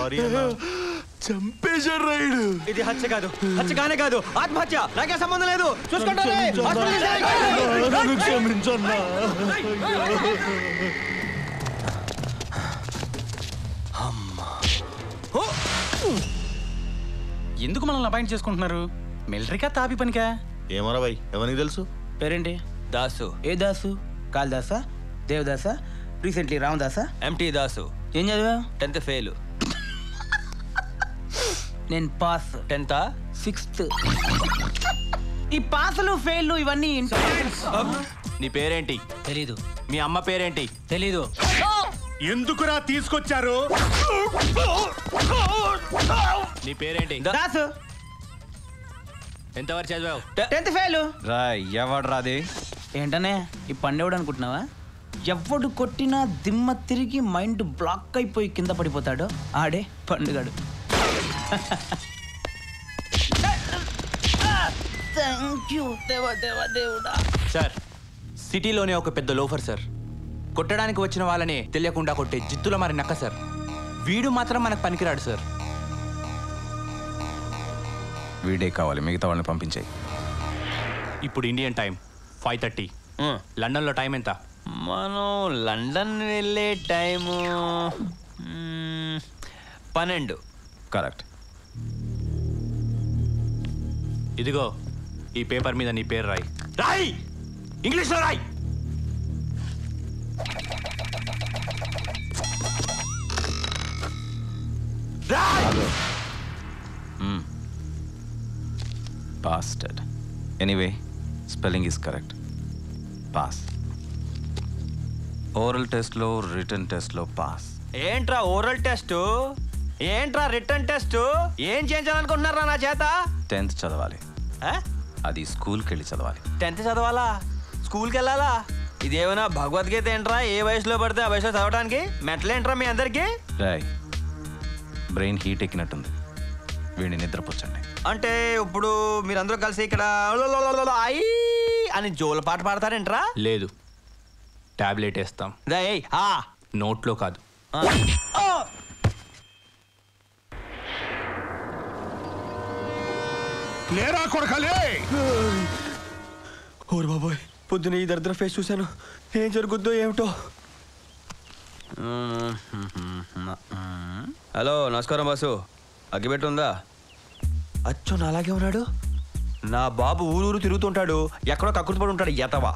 Sorry చంపేశాడు ride. ఇది హత్య కాదు, హత్య కానే కాదు, ఆత్మహత్య. నాకే సంబంధం లేదు. క్షమించన్నా. ఎందుకు మనల్ని అపాయింట్ చేసుకుంటున్నారు? మిలిటరీకా తాపి పనికా? ఏమరా భయ్, ఎవరికి తెలుసు? పేరేంటి? దాసు. ఏ దాసు? కాళిదాసా, దేవదాసా, రీసెంట్లీ రామదాసా? ఎంటీ దాసు. ఏం చదివా? 10th fail. నేను పాస్. 10th 6th. ఈ పాసులు ఫెయిల్ ఇవన్నీ నీ పేరేంటి? తెలీదు. మీ అమ్మ పేరేంటి? తెలీదు. ఎందుకురా తీసుకొచ్చారు? నీ పేరేంటి? దాసు. ఎంతవరకు చదివావు? 10th fail. ఎవడు రాది? ఏంటనే ఈ పండేవాడు అనుకుంటున్నావా? ఎవడు కొట్టినా దిమ్మ తిరిగి మైండ్ బ్లాక్ అయిపోయి కింద పడిపోతాడో ఆడే పండుగాడు. సార్, సిటీలోనే ఒక పెద్ద లోఫర్ సార్. కొట్టడానికి వచ్చిన వాళ్ళని తెలియకుండా కొట్టే జిత్తుల మరి నక్క సార్. వీడు మాత్రం మనకు పనికిరాడు సార్. వీడే కావాలి, మిగతా వాళ్ళని పంపించాయి. ఇప్పుడు ఇండియన్ టైం 5:30. లండన్లో టైం ఎంత? మనం లండన్ వెళ్ళే టైము 12. కరెక్ట్. ఇదిగో ఈ పేపర్ మీద నీ పేరు రాయి. రాయి, ఇంగ్లీష్లో రాయి. Bastard. Anyway, spelling is correct. Pass. Oral టెస్ట్లో, రిటర్న్ టెస్ట్లో పాస్. ఏంట్రా ఓరల్ టెస్ట్? ఏంట్రా రిటర్న్ టెస్ట్? ఏం చేయించాలనుకుంటున్నారా నా చేత? 10th చదవాలి. అది స్కూల్కి వెళ్ళి చదవాలి. 10th చదవాలా? స్కూల్కి వెళ్ళాలా? ఇదేమైనా భగవద్గీత ఏంట్రా? ఏ వయసులో పడితే ఆ వయసులో చదవడానికి మెంటలేంట్రా మీ అందరికి? రాయ్, బ్రెయిన్ హీట్ ఎక్కినట్టుంది, వీడిని నిద్రపుచ్చండి. అంటే ఇప్పుడు మీరందరూ కలిసి ఇక్కడ ఐ అని జోల పాట పాడతారేంట్రా? లేదు, టాబ్లెట్ వేస్తాం. నోట్లో కాదు. లేరా కొడకలే. ఓరు బాబోయ్, పొద్దున ఈ దరిద్ర ఫేస్ చూశాను. ఏం జరుగుద్దో ఏమిటో. హలో, నమస్కారం బాసు. అగ్గిపెట్టి ఉందా? అచ్చో నాలాగే ఉన్నాడు. నా బాబు ఊరూరు తిరుగుతుంటాడు, ఎక్కడో కక్కుర్తి పడి ఉంటాడు ఎతవా.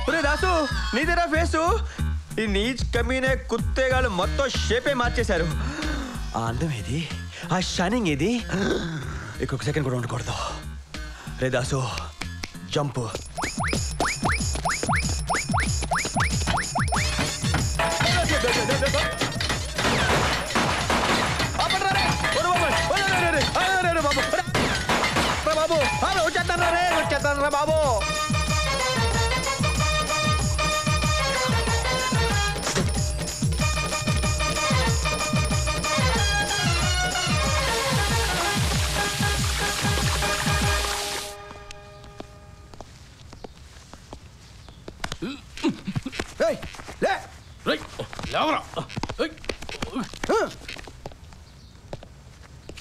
ఒరే దాసు, నీదేరా ఫేసు? ఈ నీచ్ కమీనే కుత్తేగాళ్ళు మొత్తం షేపే మార్చేశారు. ఆ అందం ఏది? ఆ షైనింగ్ ఏది? ఇంకొక సెకండ్ కూడా ఉండకూడదు. రే దాసు, జంప్. వచ్చేస్తాను రా బాబు.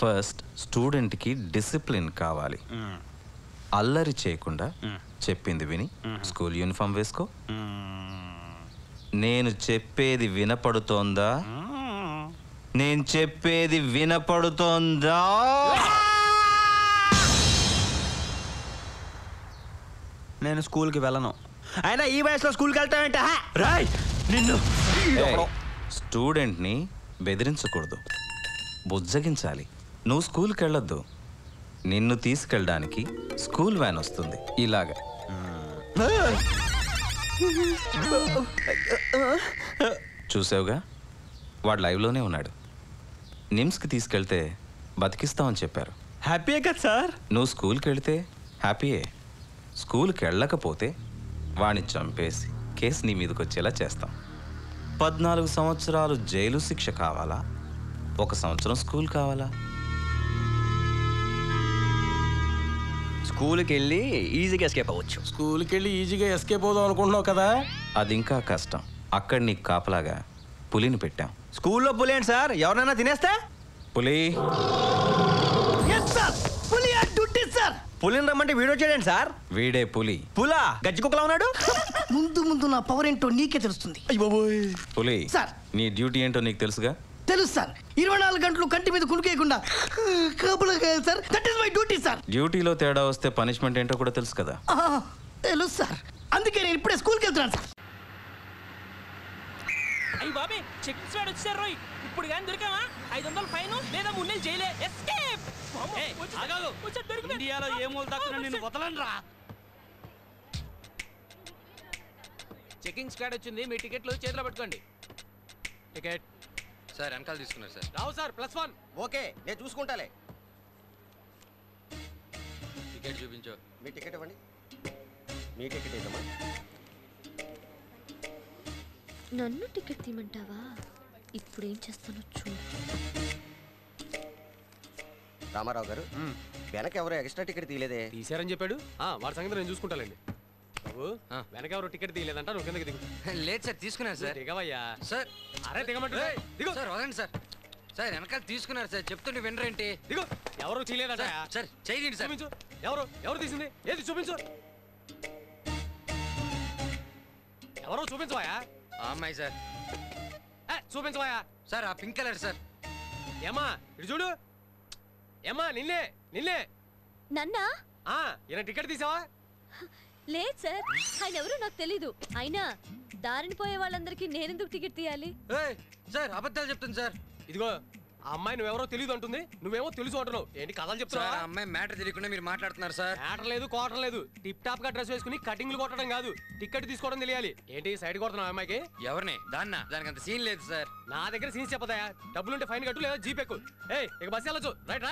ఫస్ట్ స్టూడెంట్కి డిసిప్లిన్ కావాలి. అల్లరి చేయకుండా చెప్పింది విని స్కూల్ యూనిఫామ్ వేసుకో. నేను చెప్పేది వినపడుతోందా? నేను చెప్పేది వినపడుతోందా? నేను స్కూల్కి వెళ్ళను. అయినా ఈ వయసులో స్కూల్కి వెళ్తానంటే రాయ్ నిన్ను. స్టూడెంట్ని బెదిరించకూడదు, బుజ్జగించాలి. నువ్వు స్కూల్కి వెళ్ళొద్దు, నిన్ను తీసుకెళ్ళడానికి స్కూల్ వ్యాన్ వస్తుంది. ఇలాగా చూసావుగా, వాడు లైవ్లోనే ఉన్నాడు. నిమ్స్కి తీసుకెళ్తే బతికిస్తామని చెప్పారు. హ్యాపీయే కదా సార్? నువ్వు స్కూల్కి వెళితే హ్యాపీయే. స్కూల్కి వెళ్ళకపోతే వాడిని చంపేసి కేసు నీ మీదకి వచ్చేలా చేస్తాం. 14 సంవత్సరాలు జైలు శిక్ష కావాలా, 1 సంవత్సరం స్కూల్ కావాలా? స్కూల్కి వెళ్ళి ఈజీగా ఎస్కేప్ అవ్వచ్చు. స్కూల్కి వెళ్ళి ఈజీగా ఎస్కేప్ అవుదాం అనుకుంటున్నావు కదా? అది ఇంకా కష్టం. అక్కడ నీకు కాపలాగా పులిని పెట్టాం. స్కూల్లో పులి ఏంటి సార్? ఎవరైనా తినేస్తే పులి పులిని రమ్మంటే వీడియో చేయండి సార్. వీడే పులి. పులా గజ్జి కుక్కలా ఉన్నాడు. ముందు ముందు నా పవర్ ఏంటో నీకే తెలుస్తుంది. పులి సార్. నీ డ్యూటీ ఏంటో నీకు తెలుసుగా? తెలుసు సార్. 24 గంటలు కంటి మీద కునుకేయకుండా కాపులా కాయాలి sir. That is my duty sir. డ్యూటీలో తేడా వస్తే పనిష్మెంట్ ఏంటో కూడా తెలుసు కదా? తెలుసు సార్. అందుకే నేను ఇప్పుడే స్కూల్కి వెళ్తున్నాను సార్. అయ్యి బాబే చెక్ స్వాడ్ వచ్చారు రోయ్. ఇప్పుడు కానీ దొరికామా 500 ఫైన్ లేదా 3 నెలలు జైలే. ఎస్కేప్. ఇండియాలో ఏ మూల దాక్కున్నా నేను వదలనురా. చెకింగ్ స్క్వాడ్ వచ్చింది. మీ టికెట్లు చేతిలో పెట్టుకోండి. టికెట్ సార్ వెనకాల తీసుకున్నారు సార్. రావు సార్ +1. ఓకే నేను చూసుకుంటాలే. టికెట్ చూపించు. మీ టికెట్ ఇవ్వండి. మీ టికెట్ ఇద్దామా? నన్ను టికెట్ తీయమంటావా? ఇప్పుడు ఏం చేస్తానో చూడు. రామారావు గారు వెనక ఎవరు ఎక్స్ట్రా టికెట్ తీయలేదే? తీసారని చెప్పాడు. వాడి సంగతి నేను చూసుకుంటానండి. బాబు వెనక ఎవరు టికెట్ తీయలేదంట. నువ్వు కిందకి దిగు. లేదు సార్ తీసుకున్నారు సార్. దిగవయ్యా సార్ అరే దిగమంటే దిగు సార్ వదండి సార్. సార్ వెనకాల తీసుకున్నారు సార్. చెప్తుంటే వినరేంటి? దిగు. ఎవరు తీయలేదంట. సార్ చేయండి సార్. చూపించు. ఎవరు తీసింది? ఏది చూపించు. ఎవరో చూపించవాయా? ఆ అమ్మాయి సార్. చూపించవాయా? సార్ ఆ పింక్ కలర్ సార్. ఏమా ఇటు చూడు. ఏమా నిన్నే నన్నా? ఈయన టికెట్ తీసావా? లేదు సార్, ఆయన ఎవరో నాకు తెలీదు. అయినా దారిని పోయే వాళ్ళందరికీ నేనెందుకు టికెట్ తీయాలి? సార్ అబద్ధాలు చెప్తుంది సార్. ఇదిగో ఆ అమ్మాయి నువ్వెవరో తెలియదు అంటుంది. నువ్వేమో తెలుసు అంటున్నావు. ఏంటి కథలు చెప్తున్నావా? ఆ అమ్మాయి మ్యాటర్ తెలియకుండా మీరు మాట్లాడుతున్నారు సార్. మ్యాటర్ లేదు కోటం లేదు. టిప్ టాప్ గా డ్రెస్ వేసుకుని కటింగ్లు కొట్టడం కాదు, టికెట్ తీసుకోవడం తెలియాలి. ఏంటి సైడ్ కొడుతున్నావు అమ్మాయికి? ఎవరిని? దానికి అంత సీన్ లేదు సార్. నా దగ్గర సీన్స్ చెప్పదయా. డబ్బులుంటే ఫైన్ కట్టు లేదా జీప్ ఎక్కు. ఇక బస్ వెళ్ళొచ్చు. రైట్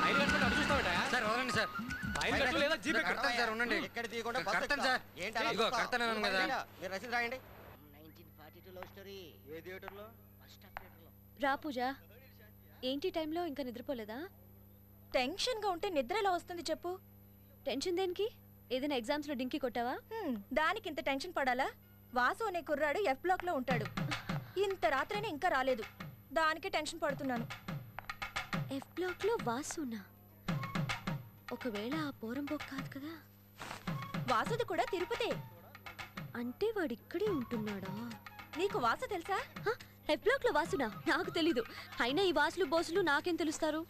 ఫైన్ కట్టుకుంటే అటు చూస్తావేటా? సార్ వదలండి సార్. ఫైన్ కట్టు లేదా జీప్ ఎక్కు. కడతాను సార్ ఉండండి. టికెట్ తీయకుండా కడతాను సార్. ఇదిగో కడతాను కదా. మీరు రసీదు రాయండి. 1942 లవ్ స్టోరీ ఏ థియేటర్లో? ఫస్ట్ హాఫ్ థియేటర్లో. రా పూజ, ఏంటి టైంలో ఇంకా నిద్రపోలేదా? టెన్షన్గా ఉంటే నిద్ర ఎలా వస్తుంది చెప్పు? టెన్షన్ దేనికి? ఏదైనా ఎగ్జామ్స్లో డింకి కొట్టావా? దానికి ఇంత టెన్షన్ పడాలా? వాసు అనే కుర్రాడు F బ్లాక్లో ఉంటాడు. ఇంత రాత్రైనా ఇంకా రాలేదు. దానికి టెన్షన్ పడుతున్నాను. F బ్లాక్లో వాసునా? ఒకవేళ ఆ పోరంబోక్ కాదు కదా? వాసుది కూడా తిరుపతే. అంటే వాడు ఇక్కడే ఉంటున్నాడా? నీకు వాసు తెలుసా? F బ్లాక్లో వాసునా? నాకు తెలీదు. అయినా ఈ వాసులు బోసులు నాకేం తెలుస్తారు?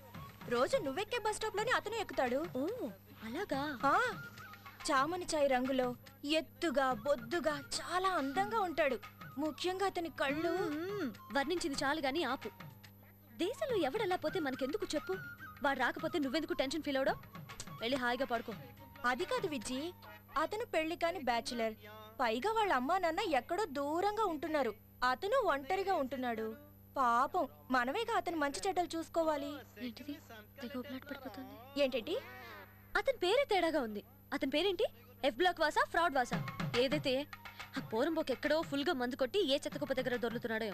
రోజు నువ్వెక్కే బస్ స్టాప్లోనే అతను ఎక్కుతాడు. ఓ అలాగా? చామని చాయ్ రంగులో ఎత్తుగా బొద్దుగా చాలా అందంగా ఉంటాడు. ముఖ్యంగా అతని కళ్ళు. వర్ణించింది చాలు గాని ఆపు. దేశంలో ఎవడలా పోతే మనకెందుకు చెప్పు? వాడు రాకపోతే నువ్వెందుకు టెన్షన్ ఫీల్ అవడం? వెళ్ళి హాయిగా పడుకో. అది కాదు విజ్జి, అతను పెళ్లి కాని బ్యాచులర్. పైగా వాళ్ళ అమ్మా నాన్న ఎక్కడో దూరంగా ఉంటున్నారు. అతను ఒంటరిగా ఉంటున్నాడు. పాపం మనమేగా అతను మంచి చెడ్డలు చూసుకోవాలి. ఏంటిది తెగ ఉబ్బలాట పడిపోతుంది? ఏంటంటి? అతని పేరే తేడాగా ఉంది. అతని పేరేంటి? F బ్లాక్ వాసా ఫ్రాడ్ వాసా? ఏదైతే ఆ పోరంబోక్ ఎక్కడో ఫుల్ గా మందు కొట్టి ఏ చెత్తకుప్ప దగ్గర దొర్లుతున్నాడో.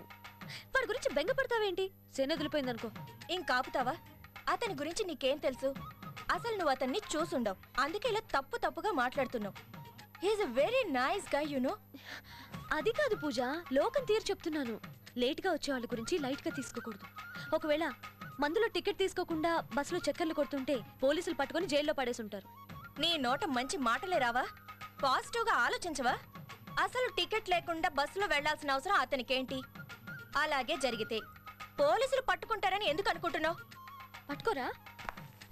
వాడి గురించి బెంగపడతావేంటి? సేనొదిలిపోయిందనుకో. ఇంకాపుతావా? అతని గురించి నీకేం తెలుసు? అసలు నువ్వు అతన్ని చూసుండవు. అందుకే ఇలా తప్పుగా మాట్లాడుతున్నావు. He's a very nice guy you know. అది కాదు పూజ, లోకం తీరు చెప్తున్నాను. లేట్ గా వచ్చే వాళ్ళ గురించి లైట్ గా తీసుకోకూడదు. ఒకవేళ మందులో టికెట్ తీసుకోకుండా బస్సులో చక్కర్లు కొడుతుంటే పోలీసులు పట్టుకొని జైల్లో పడేసి ఉంటారు. నీ నోట మంచి మాటలే రావా? పాజిటివ్గా ఆలోచించవా? అసలు టికెట్ లేకుండా బస్సులో వెళ్లాల్సిన అవసరం అతనికేంటి? అలాగే జరిగితే పోలీసులు పట్టుకుంటారని ఎందుకు అనుకుంటున్నావు? పట్టుకోరా?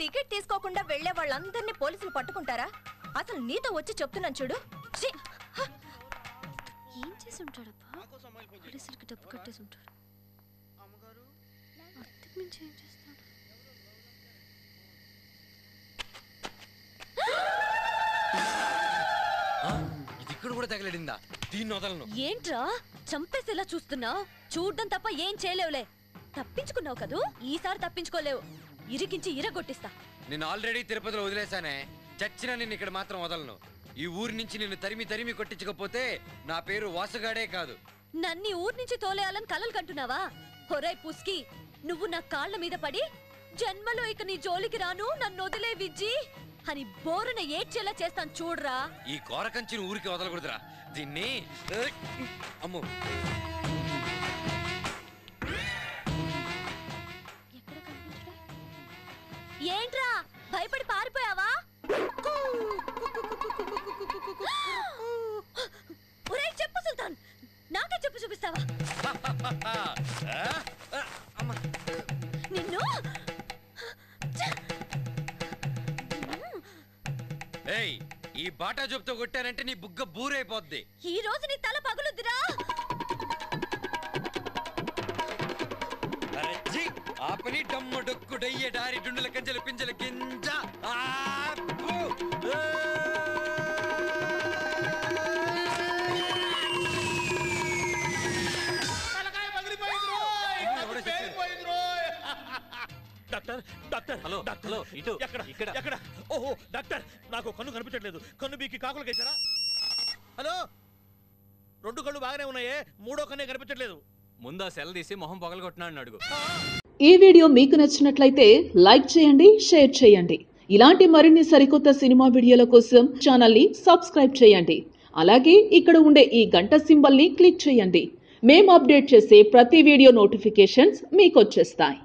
టికెట్ తీసుకోకుండా వెళ్లే వాళ్ళందరినీ పోలీసులు పట్టుకుంటారా? అసలు నీతో వచ్చి చెప్తున్నాను చూడు. ఏం చేసి ఉంటాడబ్బా? పోలీసులకి డబ్బు కట్టేసి ఉంటాడు. అర్థం మించి ఏం చేస్తాడు? ఇది ఇక్కడ కూడా తగలడిందా? దీన్ని వదలను. ఏంట్రా చంపేసేలా చూస్తున్నావు? చూడ్డం తప్ప ఏం చేయలేవులే. తప్పించుకున్నావు కదూ, ఈసారి తప్పించుకోలేవు. ఇరికించి ఇరగొట్టిస్తా. నేను ఆల్రెడీ తిరుపతిలో వదిలేశానే. చచ్చినా నిన్ను ఇక్కడ మాత్రం వదలను. ఈ ఊరి నుంచి నిన్ను తరిమి కొట్టించకపోతే నా పేరు వాసుగాడే కాదు. నన్ను ఊరి నుంచి తోలేయాలని కలలు కంటున్నావా? హొరై పుస్కి, నువ్వు నా కాళ్ళ మీద పడి జన్మలో ఇక నీ జోలికి రాను, నన్ను వదిలే విజ్జి, అని బోరున ఏడ్చేలా చేస్తాను చూడరా. ఈ కోరకంచిని ఊరికి వదలకూడదురా. దీన్ని అమ్మో ఏంట్రా భయపడి పారిపోయావా? ఒరేయ్ చెప్పు సుల్తాన్, నాకే చెప్పు చూపిస్తావా? నిన్ను ఏయ్, ఈ బాటా జోబుతో కొట్టానంటే నీ బుగ్గ బూరైపోద్ది. ఈ రోజు నీ తల పగులుద్దిరా. ఆ పని డమ్మ డొక్కు డయ్య డారి డుండల కంచెల పింజల గింజ. డాక్టర్ డాక్టర్ హలో హలో ఇటు ఇక్కడ ఎక్కడ? ఓహో డాక్టర్, నాకు కన్ను కనిపించట్లేదు. కన్ను బీకి కాకులు కేసారా? హలో, 2 కళ్ళు బాగానే ఉన్నాయే, 3వ కన్నే కనిపించట్లేదు. ముందు ఆ సెల్ తీసి మొహం పగలగొట్టినాడు అడుగు. ఈ వీడియో మీకు నచ్చినట్లయితే లైక్ చేయండి, షేర్ చేయండి. ఇలాంటి మరిన్ని సరికొత్త సినిమా వీడియోల కోసం ఛానల్ని సబ్స్క్రైబ్ చేయండి. అలాగే ఇక్కడ ఉండే ఈ గంట సింబల్ని క్లిక్ చేయండి. మేము అప్డేట్ చేసే ప్రతి వీడియో నోటిఫికేషన్స్ మీకు వచ్చేస్తాయి.